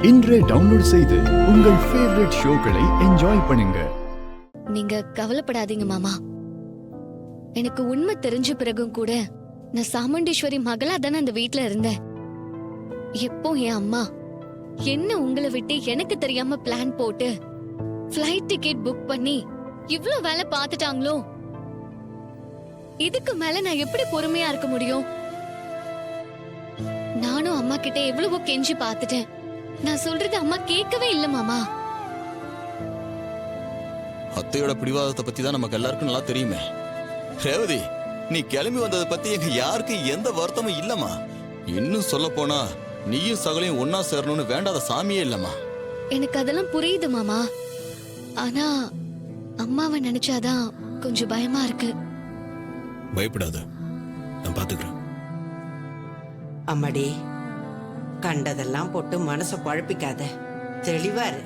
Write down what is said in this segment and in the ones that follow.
இன்றே டவுன்லோட் செய்து உங்கள் ஃபேவரட் ஷோக்களை என்ஜாய் பண்ணுங்க. நீங்க கவலைப்படாதீங்க மாமா. எனக்கு உண்மை தெரிஞ்ச பிறகும் கூட நான் சாமுண்டீஸ்வரி மகளா தானே அந்த வீட்ல இருந்தேன். எப்போ என் அம்மா என்ன உங்களை விட்டு எனக்கு தெரியாம பிளான் போட்டு ஃப்ளைட் டிக்கெட் புக் பண்ணி இவ்ளோ வேலை பார்த்துட்டாங்களோ, இதுக்கு மேல நான் எப்படி பொறுமையா இருக்க முடியும்? நானும் அம்மா கிட்ட எவ்வளவோ கெஞ்சி பார்த்துட்டேன். நான் சொல்றது அம்மா கேட்கவே இல்ல மாமா. அத்தையோட பிடிவாதத்தை பத்தி தான் நமக்கு எல்லாருக்கும் நல்லா தெரியுமே. ரேவதி, நீ கிளம்பி வந்ததை பத்தி எங்க யாருக்கும் எந்த வருத்தமும் இல்லம்மா. இன்னும் சொல்ல போனா நீயும் சகலையும் ஒன்னா சேரணும்னு வேண்டாத சாமியே இல்லம்மா. எனக்கு அதெல்லாம் புரியுது மாமா. ஆனா அம்மாவை நினைச்சாதான் கொஞ்சம் பயமா இருக்கு. பயப்படாத, நான் பாத்துக்கிறேன். அம்மாடி, கண்டதெல்லாம் போட்டு மனசை குழப்பிக்காத, தெளிவாரு.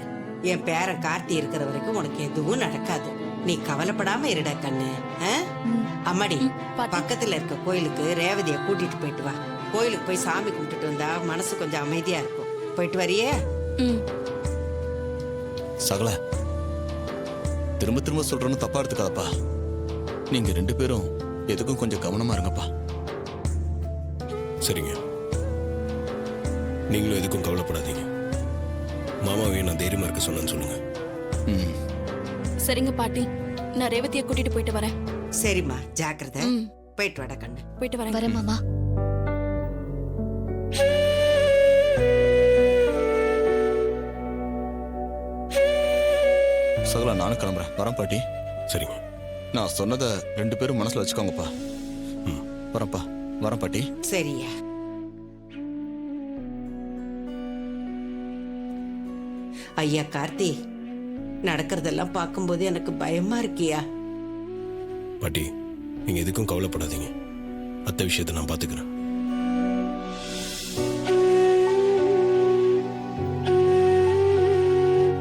என் பேரன் கார்த்தி இருக்கிற வரைக்கும் உனக்கு எதுவும் நடக்காது. நீ கவலைப்படாம இருடா கண்ணு. அம்மாடி, பக்கத்துல இருக்க கோயிலுக்கு ரேவதியை கூட்டிட்டு போயிட்டு வா. கோயிலுக்கு போய் சாமி கும்பிட்டுட்டு வந்தா மனசு கொஞ்சம் அமைதியா இருக்கும். போயிட்டு வரியே? சகல, திரும்ப திரும்ப சொல்றேன்னு தப்பா எடுத்துக்காதப்பா. நீங்க 2 பேரும் எதுக்கும் கொஞ்சம் கவனமா இருங்கப்பா. சரிங்க, நீங்களும் எதுக்கும் கவலைப்படாதீங்க. மாமாவையும் நான் தைரியமா இருக்க சொன்னேன்னு சொல்லுங்க. சரிங்க பாட்டி, நான் ரேவதியை கூட்டிட்டு போயிட்டு வரேன். சரிம்மா, ஜாக்கிரதை. போயிட்டு வாடா கண்ணு. போயிட்டு வரேன். வரேன் மாமா. சகலா, நானும் கிளம்புறேன். வரேன் பாட்டி. சரிங்க, நான் சொன்னதை 2 பேரும் மனசுல வச்சுக்கோங்கப்பா. வரேன்ப்பா. வரேன் பாட்டி. சரியா. ஐயா கார்த்தி, நடக்கிறதெல்லாம் பார்க்கும்போது எனக்கு பயமா இருக்கியா? பாட்டி, நீங்க எதுக்கும் கவலைப்படாதீங்க. அத்தை விஷயத்தை நான் பாத்துக்கிறேன்.